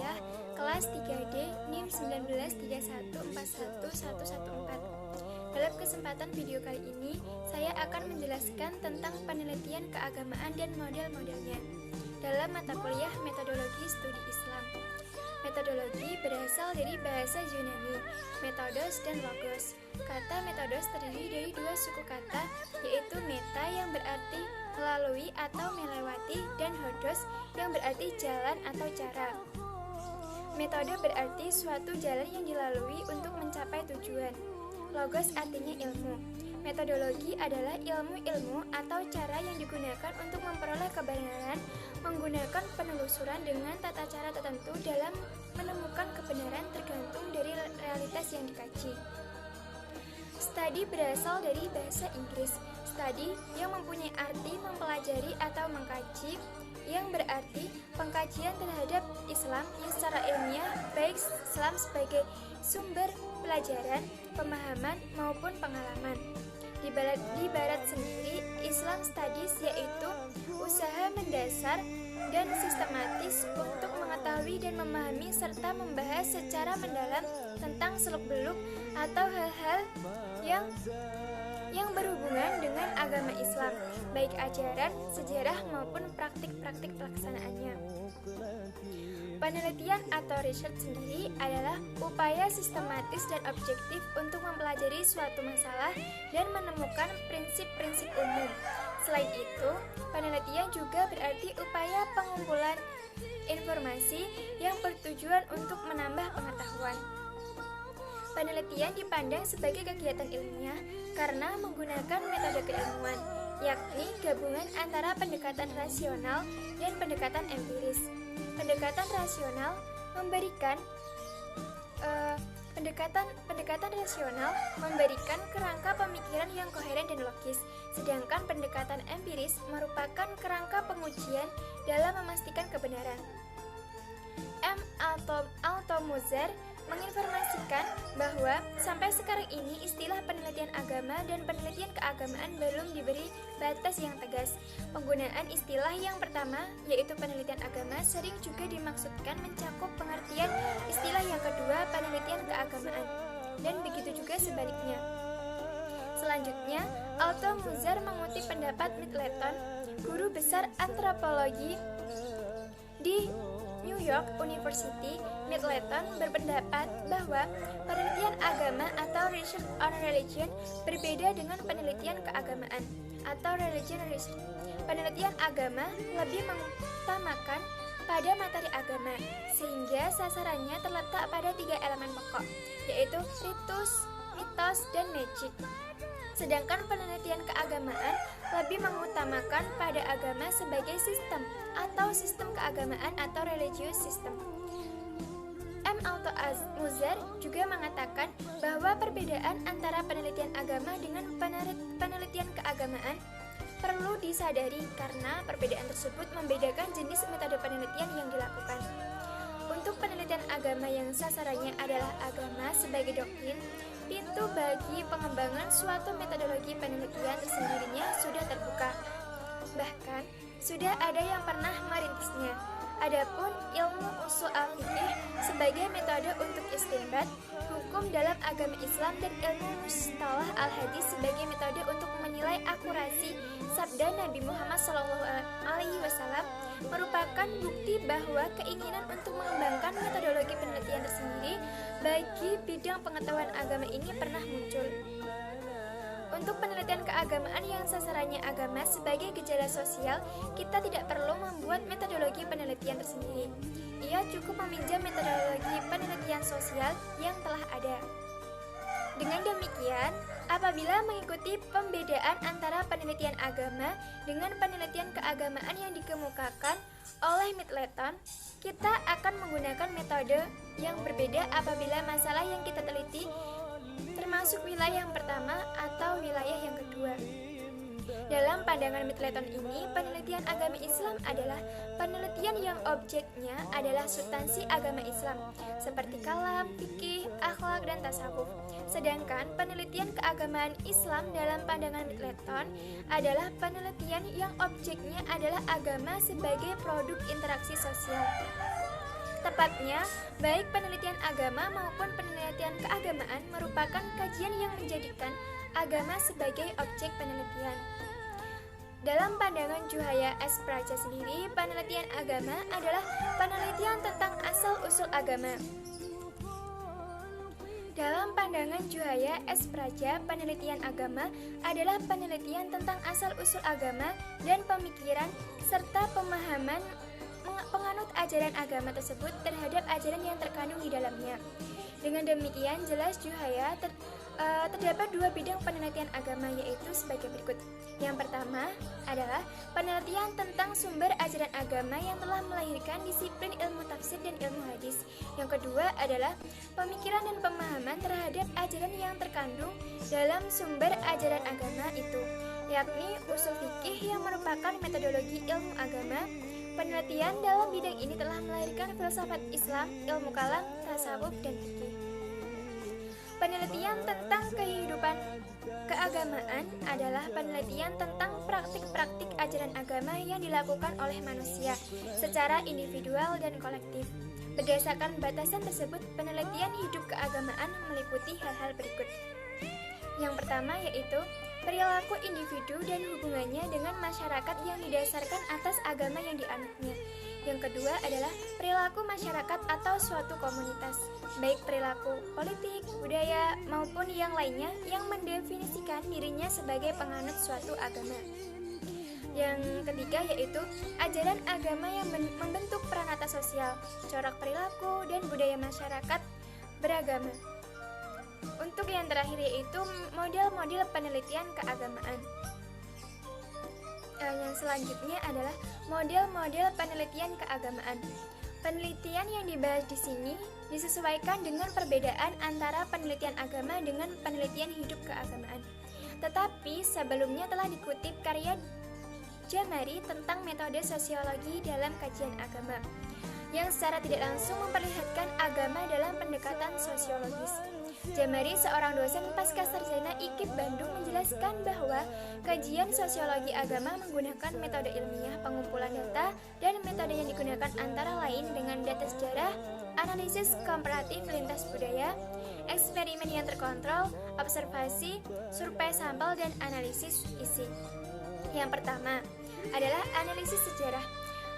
Kuliah kelas 3D NIM 193141114. Dalam kesempatan video kali ini, saya akan menjelaskan tentang penelitian keagamaan dan model-modelnya dalam mata kuliah Metodologi Studi Islam. Metodologi berasal dari bahasa Yunani, metodos dan logos. Kata metodos terdiri dari dua suku kata, yaitu meta yang berarti melalui atau melewati dan hodos yang berarti jalan atau cara. Metode berarti suatu jalan yang dilalui untuk mencapai tujuan. Logos artinya ilmu. Metodologi adalah ilmu-ilmu atau cara yang digunakan untuk memperoleh kebenaran, menggunakan penelusuran dengan tata cara tertentu dalam menemukan kebenaran tergantung dari realitas yang dikaji. Study berasal dari bahasa Inggris. Study yang mempunyai arti mempelajari atau mengkaji, yang berarti pengkajian terhadap Islam yang secara ilmiah, baik Islam sebagai sumber pelajaran, pemahaman maupun pengalaman. Di barat sendiri, Islam Studies yaitu usaha mendasar dan sistematis untuk mengetahui dan memahami serta membahas secara mendalam tentang seluk-beluk atau hal-hal yang berhubungan dengan agama Islam, baik ajaran, sejarah maupun praktik-praktik pelaksanaannya. Penelitian atau research sendiri adalah upaya sistematis dan objektif untuk mempelajari suatu masalah dan menemukan prinsip-prinsip umum. Selain itu, penelitian juga berarti upaya pengumpulan informasi yang bertujuan untuk menambah pengetahuan. Penelitian dipandang sebagai kegiatan ilmiah karena menggunakan metode keilmuan, yakni gabungan antara pendekatan rasional dan pendekatan empiris. Pendekatan rasional memberikan kerangka pemikiran yang koheren dan logis, sedangkan pendekatan empiris merupakan kerangka pengujian dalam memastikan kebenaran. M. Althusser menginformasikan bahwa sampai sekarang ini istilah penelitian agama dan penelitian keagamaan belum diberi batas yang tegas. Penggunaan istilah yang pertama, yaitu penelitian agama, sering juga dimaksudkan mencakup pengertian istilah yang kedua, penelitian keagamaan, dan begitu juga sebaliknya. Selanjutnya, Althusser mengutip pendapat Middleton, guru besar antropologi di New York University. Middleton berpendapat bahwa penelitian agama atau research on religion berbeda dengan penelitian keagamaan atau religion research. Penelitian agama lebih mengutamakan pada materi agama, sehingga sasarannya terletak pada 3 elemen pokok, yaitu ritus, mitos, dan magic. Sedangkan penelitian keagamaan lebih mengutamakan pada agama sebagai sistem atau sistem keagamaan atau religious system. M. Althusser juga mengatakan bahwa perbedaan antara penelitian agama dengan penelitian keagamaan perlu disadari karena perbedaan tersebut membedakan jenis metode penelitian yang dilakukan. Untuk penelitian agama yang sasarannya adalah agama sebagai doktrin, pintu bagi pengembangan suatu metodologi penelitian tersendirinya sudah terbuka. Bahkan, sudah ada yang pernah merintisnya. Adapun ilmu ushul al-fiqh sebagai metode untuk istinbat hukum dalam agama Islam dan ilmu mustalah al-hadis sebagai metode untuk menilai akurasi sabda Nabi Muhammad SAW merupakan bukti bahwa keinginan untuk mengembangkan metodologi penelitian tersendiri bagi bidang pengetahuan agama ini pernah muncul. Untuk penelitian keagamaan yang sasarannya agama sebagai gejala sosial, kita tidak perlu membuat metodologi penelitian tersendiri. Ia cukup meminjam metodologi penelitian sosial yang telah ada. Dengan demikian, apabila mengikuti pembedaan antara penelitian agama dengan penelitian keagamaan yang dikemukakan oleh Middleton, kita akan menggunakan metode yang berbeda apabila masalah yang kita teliti termasuk wilayah yang pertama atau wilayah yang kedua. Dalam pandangan Middleton ini, penelitian agama Islam adalah penelitian yang objeknya adalah substansi agama Islam, seperti kalam, fikih, akhlak, dan tasawuf. Sedangkan penelitian keagamaan Islam dalam pandangan Middleton adalah penelitian yang objeknya adalah agama sebagai produk interaksi sosial. tepatnya, baik penelitian agama maupun penelitian keagamaan merupakan kajian yang menjadikan agama sebagai objek penelitian. Dalam pandangan Juhaya S. Praja sendiri, penelitian agama adalah penelitian tentang asal-usul agama. Dalam pandangan Juhaya S. Praja, penelitian agama adalah penelitian tentang asal-usul agama dan pemikiran serta pemahaman penganut ajaran agama tersebut terhadap ajaran yang terkandung di dalamnya. Dengan demikian, jelas Juhaya terdapat dua bidang penelitian agama, yaitu sebagai berikut. Yang pertama adalah penelitian tentang sumber ajaran agama yang telah melahirkan disiplin ilmu tafsir dan ilmu hadis. Yang kedua adalah pemikiran dan pemahaman terhadap ajaran yang terkandung dalam sumber ajaran agama itu, yakni usul fikih yang merupakan metodologi ilmu agama. Penelitian dalam bidang ini telah melahirkan filsafat Islam, ilmu kalam, tasawuf, dan fikih. Penelitian tentang kehidupan keagamaan adalah penelitian tentang praktik-praktik ajaran agama yang dilakukan oleh manusia secara individual dan kolektif. Berdasarkan batasan tersebut, penelitian hidup keagamaan meliputi hal-hal berikut. Yang pertama yaitu perilaku individu dan hubungannya dengan masyarakat yang didasarkan atas agama yang dianutnya. Yang kedua adalah perilaku masyarakat atau suatu komunitas, baik perilaku politik, budaya, maupun yang lainnya yang mendefinisikan dirinya sebagai penganut suatu agama. Yang ketiga yaitu ajaran agama yang membentuk peranata sosial, corak perilaku, dan budaya masyarakat beragama. Untuk yang terakhir yaitu model-model penelitian keagamaan. Yang selanjutnya adalah model-model penelitian keagamaan. Penelitian yang dibahas di sini disesuaikan dengan perbedaan antara penelitian agama dengan penelitian hidup keagamaan. Tetapi sebelumnya telah dikutip karya Jamari tentang metode sosiologi dalam kajian agama, yang secara tidak langsung memperlihatkan agama dalam pendekatan sosiologis. Jamari, seorang dosen pascasarjana IKIP Bandung, menjelaskan bahwa kajian sosiologi agama menggunakan metode ilmiah pengumpulan data, dan metode yang digunakan antara lain dengan data sejarah, analisis komparatif lintas budaya, eksperimen yang terkontrol, observasi, survei sampel, dan analisis isi. Yang pertama adalah analisis sejarah.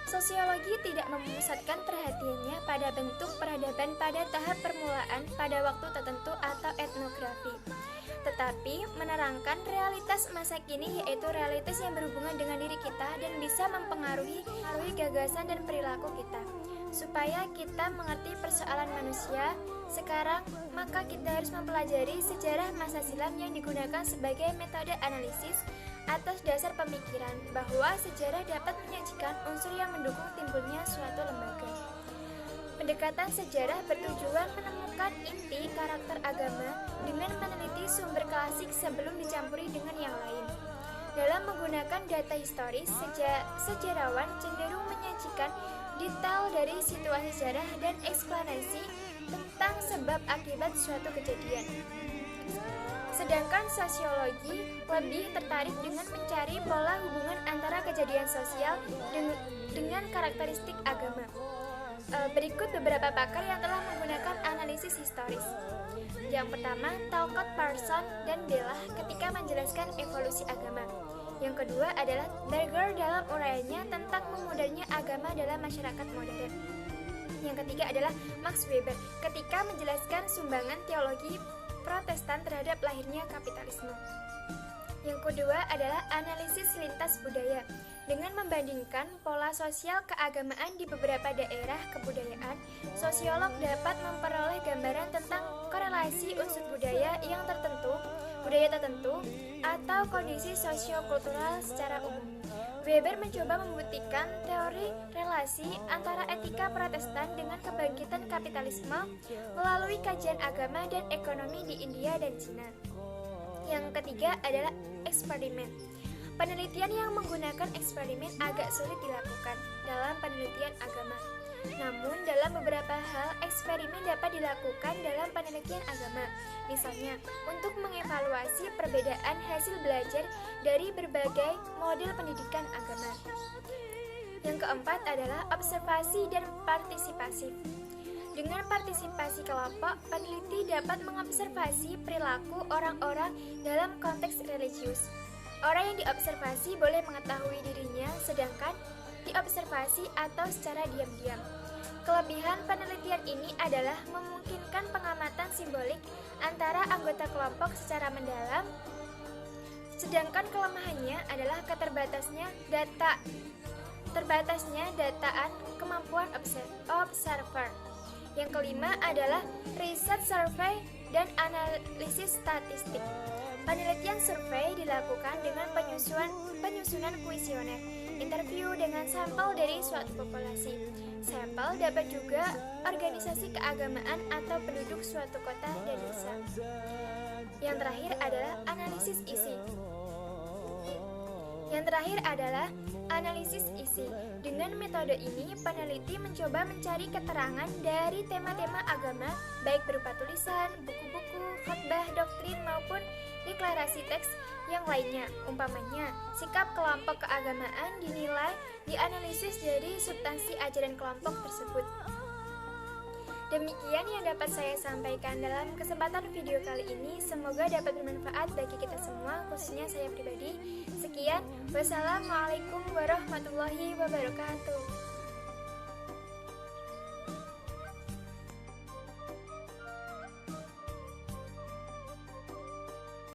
Sosiologi tidak memusatkan perhatiannya pada bentuk peradaban pada tahap permulaan pada waktu tertentu atau etnografi, tetapi menerangkan realitas masa kini, yaitu realitas yang berhubungan dengan diri kita dan bisa mempengaruhi gagasan dan perilaku kita. Supaya kita mengerti persoalan manusia sekarang, maka kita harus mempelajari sejarah masa silam yang digunakan sebagai metode analisis atas dasar pemikiran bahwa sejarah dapat menyajikan unsur yang mendukung timbulnya suatu lembaga. Pendekatan sejarah bertujuan menemukan inti karakter agama dengan meneliti sumber klasik sebelum dicampuri dengan yang lain. Dalam menggunakan data historis, sejarawan cenderung menyajikan detail dari situasi sejarah dan eksplanasi tentang sebab akibat suatu kejadian. Sedangkan sosiologi lebih tertarik dengan mencari pola hubungan antara kejadian sosial dengan karakteristik agama. Berikut beberapa pakar yang telah menggunakan analisis historis. Yang pertama, Talcott Parsons dan Bella ketika menjelaskan evolusi agama. Yang kedua adalah Berger dalam uraiannya tentang memudahnya agama dalam masyarakat modern. Yang ketiga adalah Max Weber ketika menjelaskan sumbangan teologi Protestan terhadap lahirnya kapitalisme. Yang kedua adalah analisis lintas budaya. Dengan membandingkan pola sosial keagamaan di beberapa daerah kebudayaan, sosiolog dapat memperoleh gambaran tentang korelasi unsur budaya tertentu atau kondisi sosiokultural secara umum. Weber mencoba membuktikan teori relasi antara etika Protestan dengan kebangkitan kapitalisme melalui kajian agama dan ekonomi di India dan Cina. Yang ketiga adalah eksperimen. Penelitian yang menggunakan eksperimen agak sulit dilakukan dalam penelitian agama. Namun, dalam beberapa hal, eksperimen dapat dilakukan dalam penelitian agama. Misalnya, untuk mengevaluasi perbedaan hasil belajar dari berbagai model pendidikan agama. Yang keempat adalah observasi dan partisipasi. Dengan partisipasi kelompok, peneliti dapat mengobservasi perilaku orang-orang dalam konteks religius. Orang yang diobservasi boleh mengetahui dirinya, sedangkan diobservasi atau secara diam-diam. Kelebihan penelitian ini adalah memungkinkan pengamatan simbolik antara anggota kelompok secara mendalam, sedangkan kelemahannya adalah terbatasnya dataan kemampuan observer. Yang kelima adalah riset survei dan analisis statistik. Penelitian survei dilakukan dengan penyusunan kuesioner, interview dengan sampel dari suatu populasi. Sampel dapat juga organisasi keagamaan atau penduduk suatu kota dan desa. Yang terakhir adalah analisis isi. Dengan metode ini, peneliti mencoba mencari keterangan dari tema-tema agama, baik berupa tulisan, buku-buku, khotbah, doktrin, maupun deklarasi teks yang lainnya. Umpamanya, sikap kelompok keagamaan dinilai dianalisis dari substansi ajaran kelompok tersebut. Demikian yang dapat saya sampaikan dalam kesempatan video kali ini. Semoga dapat bermanfaat bagi kita semua, khususnya saya pribadi. Sekian, wassalamualaikum warahmatullahi wabarakatuh.